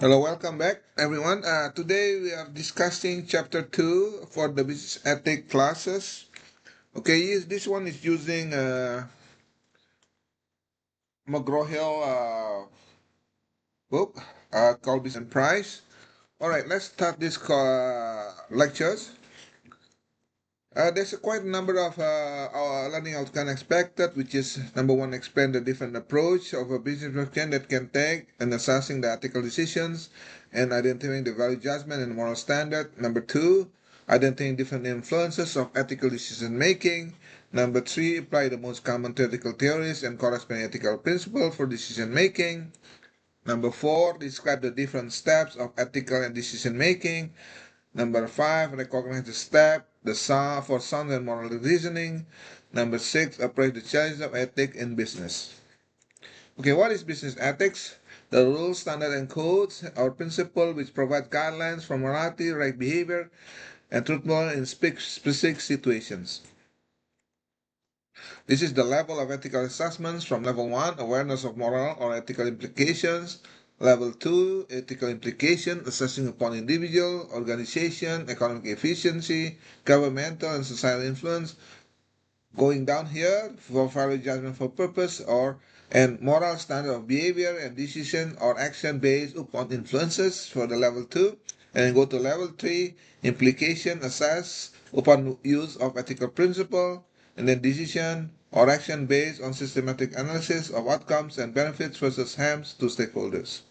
Hello, welcome back, everyone. Today we are discussing chapter 2 for the business ethic classes. Okay, yes, this one is using McGraw-Hill book called Business and Price. All right, let's start this lectures. There's quite a number of our learning outcome expected, which is number one, explain the different approach of a business person that can take in assessing the ethical decisions and identifying the value judgment and moral standard. Number two, identifying different influences of ethical decision making. Number three, apply the most common ethical theories and corresponding ethical principles for decision making. Number four, describe the different steps of ethical and decision making. Number five, recognize the step, the sound for sound and moral reasoning. Number six, appraise the challenges of ethics in business. Okay, what is business ethics? The rules, standards, and codes or principles which provide guidelines for morality, right behavior, and truthfulness in specific situations. This is the level of ethical assessments from level 1, awareness of moral or ethical implications. Level 2, ethical implication, assessing upon individual, organization, economic efficiency, governmental and societal influence. Going down here for value judgment for purpose and moral standard of behavior and decision or action based upon influences for the level 2. And go to level 3, implication, assess upon use of ethical principle, and then decision or action based on systematic analysis of outcomes and benefits versus harms to stakeholders.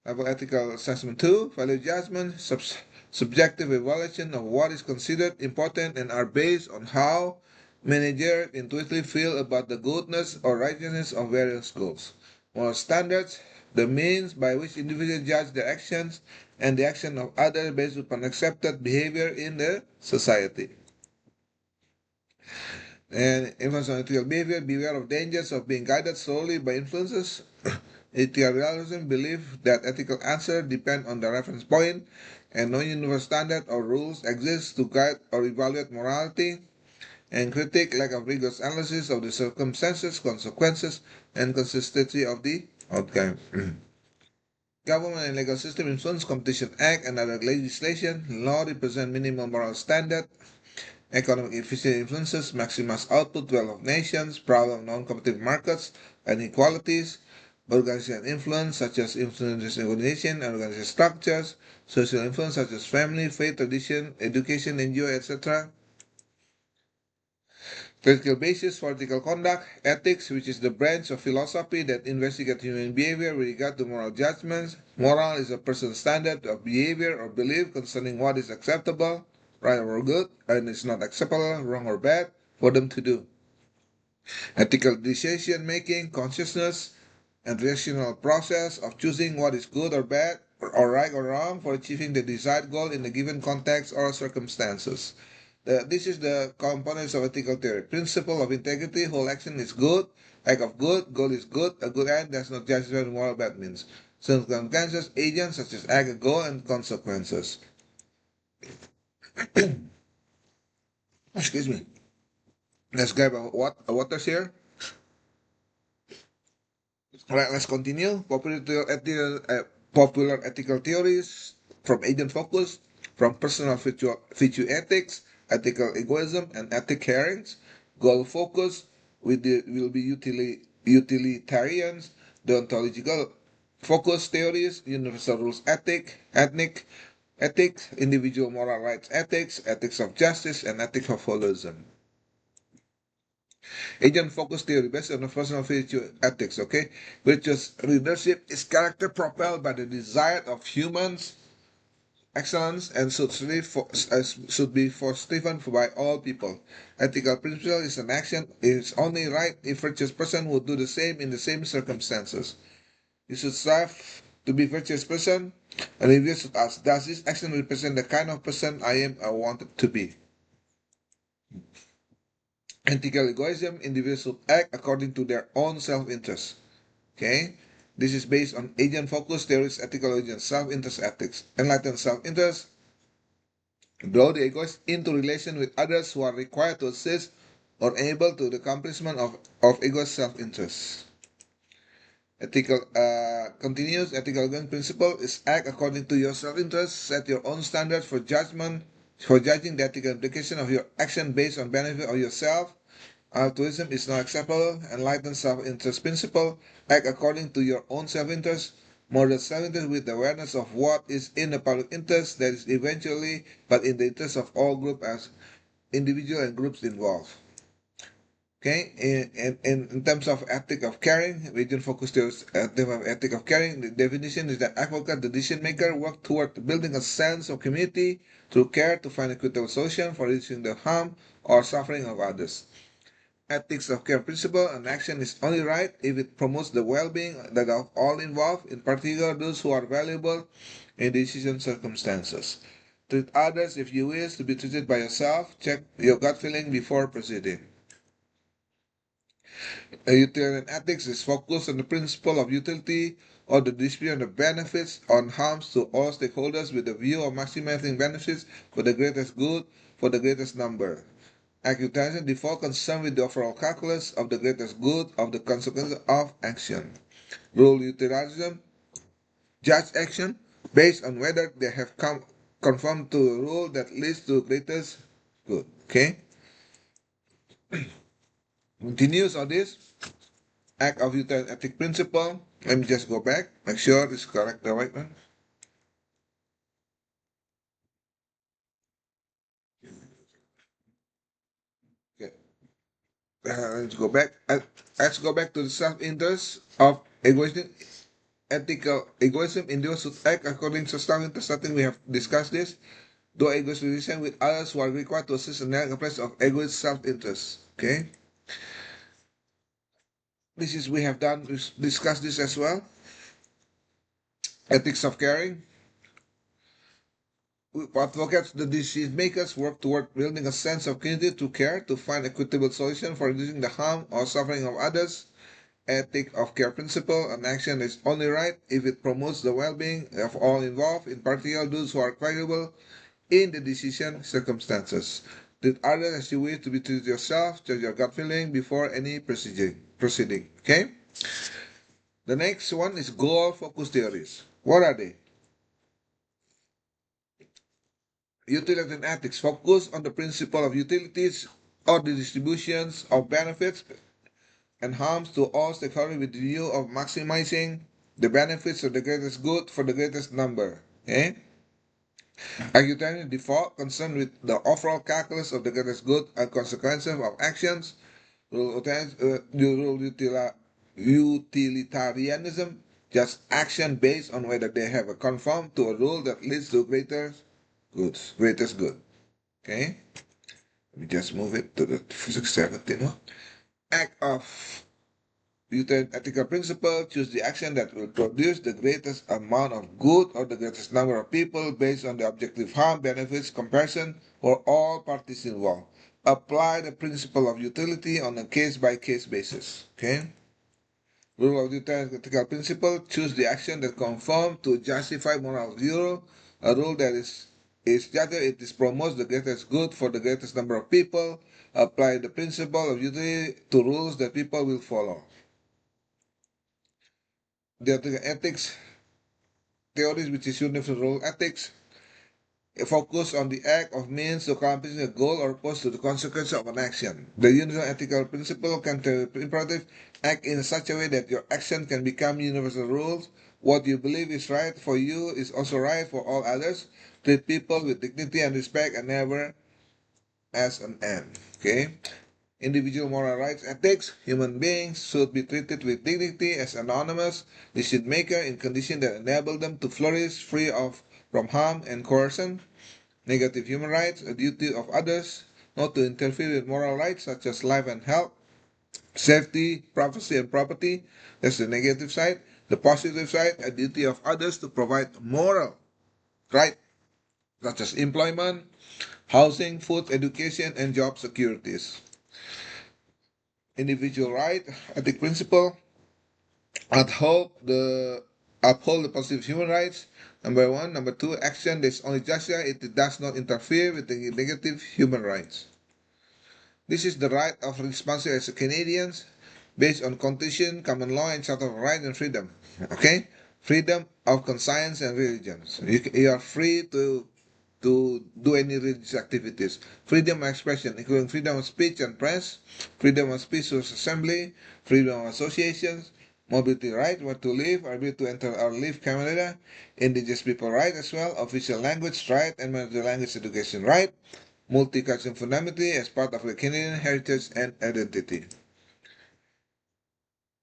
Level ethical assessment 2, value judgment, subjective evaluation of what is considered important and are based on how managers intuitively feel about the goodness or righteousness of various goals. Moral standards, the means by which individuals judge their actions and the action of others based upon accepted behavior in the society. And influence on ethical behavior, beware of dangers of being guided solely by influences. Ethical realism, believe that ethical answers depend on the reference point, and no universal standard or rules exist to guide or evaluate morality. And critique, lack of rigorous analysis of the circumstances, consequences, and consistency of the outcome. Government and legal system influence Competition Act and other legislation. Law represent minimum moral standard. Economic efficiency influences maximize output, wealth of nations, problem of non-competitive markets, and inequalities. Organizational influence, such as influences in organization and organizational structures. Social influence, such as family, faith, tradition, education, NGO, etc. Critical basis for ethical conduct, ethics, which is the branch of philosophy that investigates human behavior with regard to moral judgments. Moral is a person's standard of behavior or belief concerning what is acceptable, right or good, and is not acceptable, wrong or bad, for them to do. Ethical decision making, consciousness, and rational process of choosing what is good or bad, or right or wrong for achieving the desired goal in a given context or circumstances. This is the components of ethical theory. Principle of integrity, whole action is good, act of good, goal is good, a good end does not justify moral bad means. Circumstances, agents such as act, goal, and consequences. Excuse me. Let's grab a water here. Alright, let's continue. Popular ethical theories from agent focus, from personal virtue ethics, ethical egoism, and ethic hearings. Goal focus will be utilitarians, deontological focus theories, universal rules ethics, individual moral rights ethics, ethics of justice, and ethics of holism. Agent focus theory based on the personal virtue ethics, okay? Virtuous leadership is character propelled by the desire of humans excellence and should be forgiven by all people. Ethical principle is an action is only right if virtuous person would do the same in the same circumstances. You should strive to be virtuous person, and if you should ask, does this action represent the kind of person I wanted to be? Ethical egoism, individuals should act according to their own self-interest. Okay? This is based on agent focus theories, ethical agent, self-interest ethics. Enlightened self-interest draw the egoist into relation with others who are required to assist or able to the accomplishment of egoist self-interest. Ethical continues, ethical guiding principle is act according to your self-interest, set your own standards for judging the ethical implication of your action based on benefit of yourself. Altruism is not acceptable. Enlightened self-interest principle, act according to your own self-interest. Moderate self-interest with awareness of what is in the public interest, that is eventually, but in the interest of all groups as individual and groups involved. Okay, in terms of ethic of caring, region focus to theme of ethic of caring. The definition is that advocate, the decision maker, work toward building a sense of community through care to find equitable solution for reducing the harm or suffering of others. Ethics of care principle: an action is only right if it promotes the well-being of all involved, in particular those who are valuable in decision circumstances. Treat others if you wish to be treated by yourself. Check your gut feeling before proceeding. Utilitarian ethics is focused on the principle of utility or the distribution of benefits on harms to all stakeholders with the view of maximizing benefits for the greatest good for the greatest number. Utilitarian default concerned with the overall calculus of the greatest good of the consequences of action. Rule utilitarianism judge action based on whether they have conformed to a rule that leads to greatest good. Okay? Continues on this act of utilitarian ethic principle. Let me just go back, make sure this is correct, the right one. Okay. Let's go back. Let's go back to the self-interest of egoism. Ethical egoism individuals should act according to self-interest. I think we have discussed this. Do egoism with others who are required to assist in the place of egoist self-interest. Okay. This is we have done discussed this as well. Ethics of caring. Advocates, the decision makers work toward building a sense of community to care to find equitable solution for reducing the harm or suffering of others. Ethic of care principle: an action is only right if it promotes the well-being of all involved, in particular those who are valuable in the decision circumstances. Treat others as you wish to be treated yourself. Judge your gut feeling before any proceeding. Okay. The next one is goal focus theories. What are they? Utilitarian ethics focus on the principle of utilities or the distributions of benefits and harms to all stakeholders with the view of maximizing the benefits of the greatest good for the greatest number. Okay? Utilitarian default concerned with the overall calculus of the greatest good and consequences of actions. Utilitarianism just action based on whether they have a conform to a rule that leads to greatest good. Okay? Let me just move it to the physics 17. Act of utilitarian ethical principle: choose the action that will produce the greatest amount of good or the greatest number of people based on the objective harm benefits comparison for all parties involved. Apply the principle of utility on a case-by-case basis. Okay? Rule of utilitarian ethical principle: choose the action that conforms to justified moral view, a rule that is just it is promotes the greatest good for the greatest number of people. Apply the principle of utility to rules that people will follow. The ethics theories, which is universal rule ethics, focus on the act of means to accomplishing a goal or opposed to the consequence of an action. The universal ethical principle can tell imperative: act in such a way that your action can become universal rules. What you believe is right for you is also right for all others. Treat people with dignity and respect and never as an end. Okay? Individual moral rights ethics: human beings should be treated with dignity as anonymous decision maker in conditions that enable them to flourish free from harm and coercion. Negative human rights: a duty of others not to interfere with moral rights such as life and health, safety, privacy, and property. That's the negative side. The positive side: a duty of others to provide moral rights such as employment, housing, food, education, and job securities. Individual right ethic principle: uphold the positive human rights. Number one. Number two, action that is only just if it does not interfere with the negative human rights. This is the right of responsibility as Canadians based on constitution, common law, and charter of right and freedom. Okay. freedom of conscience and religions. You are free to do any religious activities. Freedom of expression, including freedom of speech and press, freedom of speech to assembly, freedom of associations, mobility right, where to live, ability to enter or leave Canada, indigenous people right as well, official language right, and minority language education right, multicultural fundamentality as part of the Canadian heritage and identity.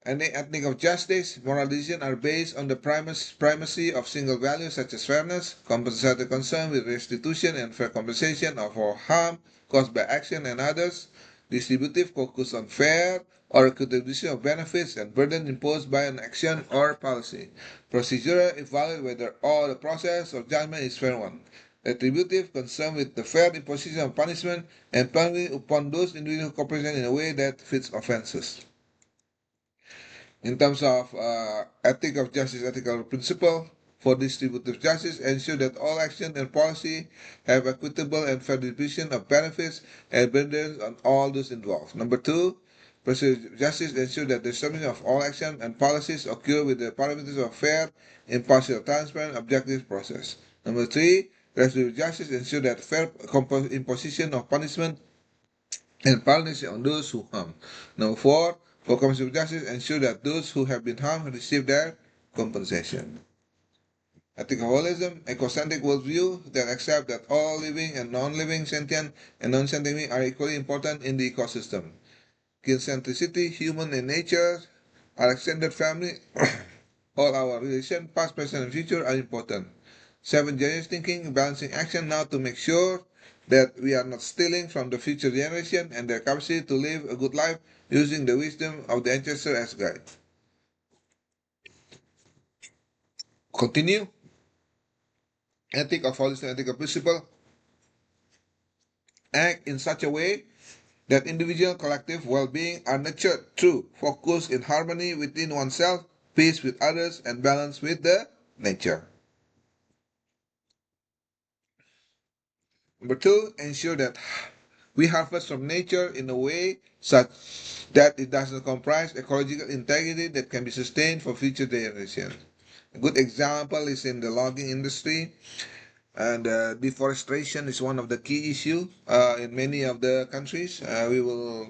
Any ethnic of justice, moral decisions are based on the primacy of single values such as fairness, compensatory concern with restitution and fair compensation of for harm caused by action and others, distributive focus on fair or equitable distribution of benefits and burden imposed by an action or policy. Procedural evaluate whether all the process of judgment is fair one. Retributive concern with the fair imposition of punishment and penalty upon those individuals who cooperate in a way that fits offenses. In terms of ethic of justice, ethical principle for distributive justice, ensure that all action and policy have equitable and fair distribution of benefits and burdens on all those involved. Number two, preserve justice ensure that the distribution of all action and policies occur with the parameters of fair, impartial, transparent, objective process. Number three, restorative justice ensure that fair imposition of punishment and penalties on those who harm. Number four, for compensatory justice, ensure that those who have been harmed receive their compensation. Ethical holism, ecocentric worldview that accept that all living and non-living, sentient and non-sentient beings are equally important in the ecosystem. Kincentricity, human and nature, our extended family, all our relations, past, present, and future are important. 7. Generous thinking, balancing action now to make sure that we are not stealing from the future generation and their capacity to live a good life using the wisdom of the ancestor as guide. Continue. Ethic of holistic ethical principle. Act in such a way that individual collective well-being are nurtured through focus in harmony within oneself, peace with others, and balance with the nature. Number 2, ensure that we harvest from nature in a way such that it does not comprise ecological integrity that can be sustained for future generations. A good example is in the logging industry, and deforestation is one of the key issues in many of the countries. We will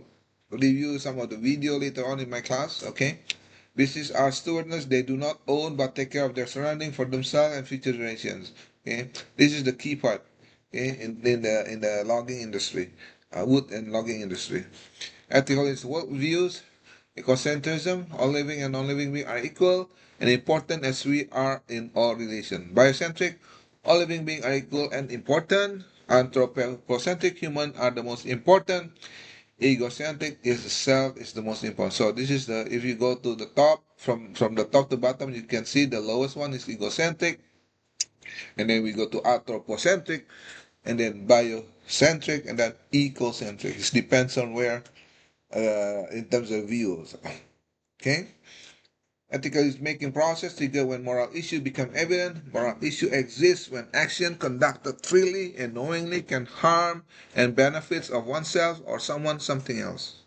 review some of the video later on in my class, okay? Business are stewardess, they do not own but take care of their surroundings for themselves and future generations. Okay? This is the key part, okay, in the logging industry, wood and logging industry. Ethical is world views, ecocentrism, all living and non-living beings are equal and important as we are in all relations. Biocentric, all living beings are equal and important. Anthropocentric, human are the most important. Egocentric is the self is the most important. So this is the, if you go to the top, from the top to bottom, you can see the lowest one is egocentric, and then we go to anthropocentric, and then biocentric, and then ecocentric. It depends on where, in terms of views. Okay. Ethical is making process trigger when moral issue become evident. Moral issue exists when action conducted freely and knowingly can harm and benefits of oneself or someone, something else.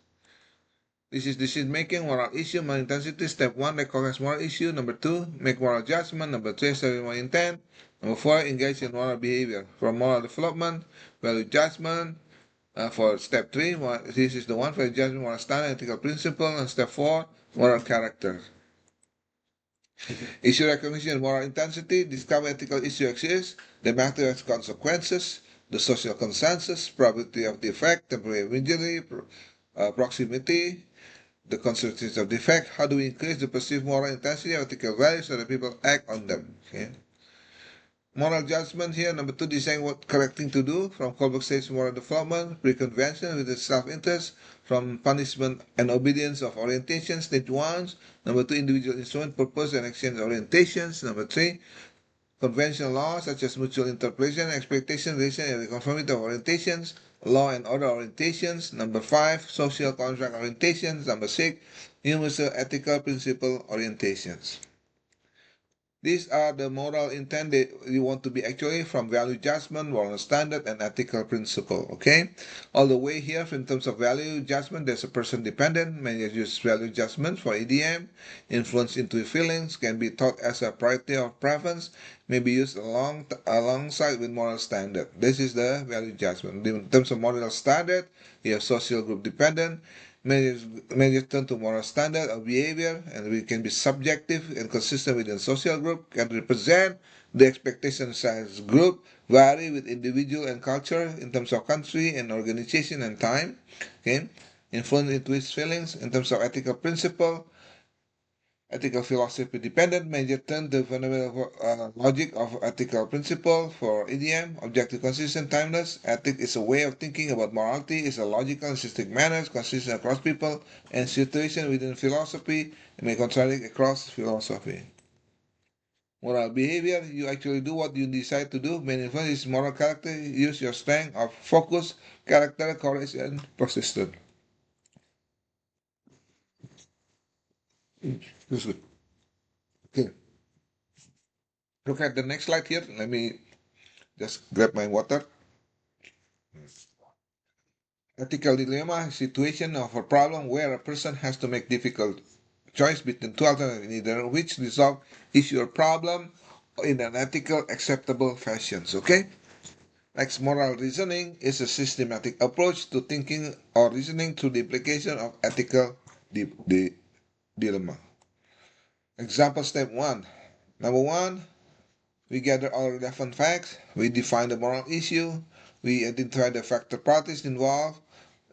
This is decision making, moral issue, moral intensity. Step 1, recognize moral issue. Number 2, make moral judgment. Number 3, study moral intent. Number 4, engage in moral behavior. For moral development, value judgment. For step 3, this is the one for judgment, moral standard, ethical principle. And step 4, moral character. Issue recognition, moral intensity, discover ethical issue exists, the matter has consequences, the social consensus, probability of the effect, temporary immediately, proximity, the consequences of the effect. How do we increase the perceived moral intensity of ethical values so that people act on them? Okay. Moral judgment here, number 2, deciding what correct thing to do, from Kohlberg stage moral development, pre-convention with the self-interest, from punishment and obedience of orientation, stage 1, number 2, individual instrument, purpose and exchange orientations, number 3, conventional law such as mutual interpretation, expectation, relation, and conformity of orientations, law and order orientations, number 5, social contract orientations, number 6, universal ethical principle orientations. These are the moral intent that you want to be actually from value judgment, moral standard, and ethical principle. Okay, all the way here in terms of value judgment, there's a person dependent. Many use value judgment for EDM. Influence into feelings can be taught as a priority of preference, may be used alongside with moral standard. This is the value judgment. In terms of moral standard, you have social group dependent. Many turn to moral standard of behavior, and we can be subjective and consistent within social group, can represent the expectations as group, vary with individual and culture in terms of country and organization and time. Okay, influence into his feelings in terms of ethical principle. Ethical philosophy dependent major turn the fundamental logic of ethical principle for EDM, objective, consistent, timeless. Ethic is a way of thinking about morality, is a logical and systemic manner, consistent across people and situation within philosophy, and may contradict across philosophy. Moral behavior, you actually do what you decide to do. Main influence is moral character, use your strength of focus, character, courage, and persistence. This is good. Okay. Look at the next slide here. Let me just grab my water. Ethical dilemma, situation of a problem where a person has to make difficult choice between two alternatives, either which resolve issue or problem in an ethical, acceptable fashion. Okay? Next, moral reasoning is a systematic approach to thinking or reasoning through the application of ethical dilemma. Example step one. Number one, we gather all relevant facts, we define the moral issue, we identify the factor parties involved,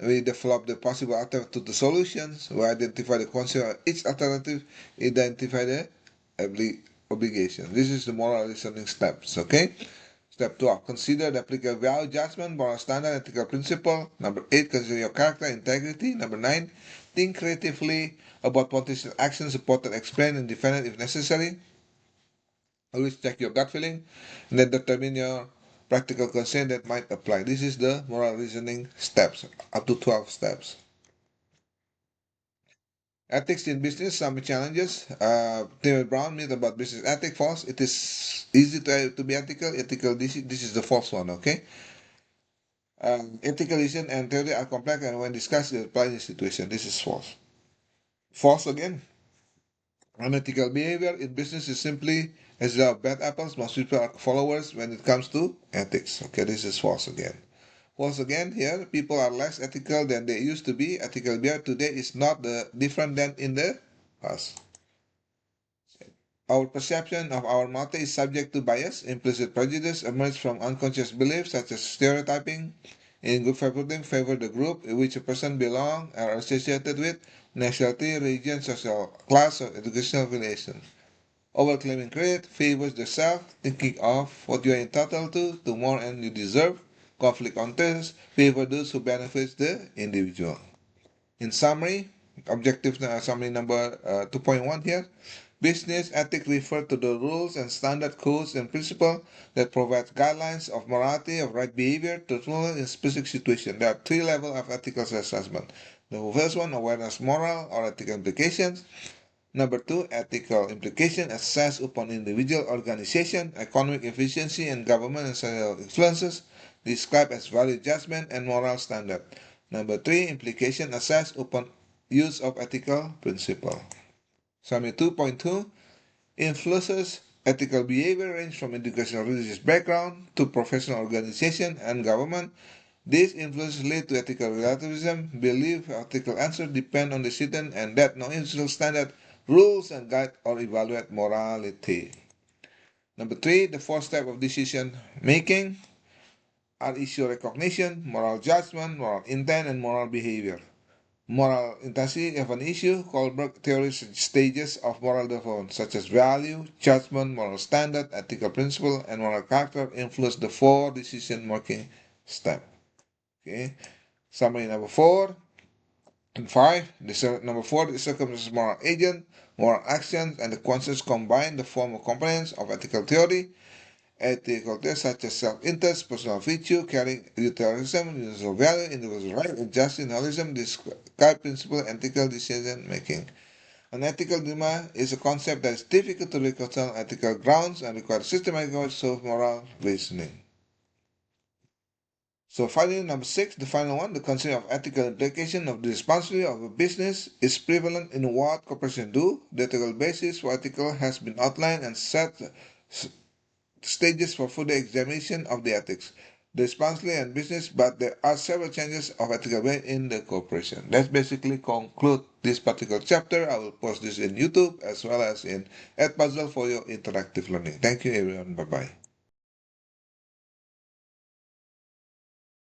we develop the possible alternative to the solutions, we identify the consequence of each alternative, identify the obligation. This is the moral reasoning steps, okay? Step 12, consider the applicable value judgment, moral standard, ethical principle. Number 8, consider your character, integrity. Number 9, think creatively about potential actions, supported, explain, and defend it if necessary. Always check your gut feeling and then determine your practical concern that might apply. This is the moral reasoning steps, up to 12 steps. Ethics in business, some challenges. Tim Brown myth about business ethics, false. It is easy to be ethical. Ethical, this is the false one, okay? Ethical vision and theory are complex and when discussed, it applies in situation. This is false. False again. Unethical behavior in business is simply as there are bad apples, most people are followers when it comes to ethics. Okay, this is false again. False again here, people are less ethical than they used to be. Ethical behavior today is not different than in the past. Our perception of our morality is subject to bias. Implicit prejudice emerges from unconscious beliefs such as stereotyping. In group favoritism, favor the group in which a person belongs or associated with, nationality, religion, social class, or educational affiliation. Overclaiming credit favors the self, thinking of what you are entitled to more and you deserve. Conflict on interest favor those who benefit the individual. In summary, objective summary number 2.1 here. Business ethics refer to the rules and standard codes and principles that provide guidelines of morality, of right behavior, truthfulness in specific situations. There are three levels of ethical assessment. The first one, awareness moral or ethical implications. Number two, ethical implication assessed upon individual organization, economic efficiency, and government and social influences, described as value judgment and moral standard. Number three, implication assessed upon use of ethical principle. Summary 2.2, influences ethical behavior range from educational religious background to professional organization and government. These influences lead to ethical relativism, belief ethical answers depend on the citizen and that no institutional standard rules and guide or evaluate morality. Number three, the fourth step of decision making are issue recognition, moral judgment, moral intent, and moral behavior. Moral intensity of an issue, Kohlberg theory stages of moral development such as value, judgment, moral standard, ethical principle, and moral character influence the four decision-making steps. Okay. Summary number 4 and 5. Number 4, the circumstances moral agent, moral actions, and the consequences combine the form of components of ethical theory. Ethical theories such as self-interest, personal virtue, caring, utilitarianism, universal value, individual right, and justice, nihilism describe principle ethical decision making. An ethical dilemma is a concept that is difficult to reconcile on ethical grounds and requires systematic of moral reasoning. So finally, number 6, the final one, the concept of ethical implication of the responsibility of a business is prevalent in what corporations do. The ethical basis for ethical has been outlined and set stages for further examination of the ethics, the responsibility and business, but there are several changes of ethical way in the corporation. Let's basically conclude this particular chapter. I will post this in YouTube as well as in Edpuzzle for your interactive learning. Thank you everyone. Bye bye.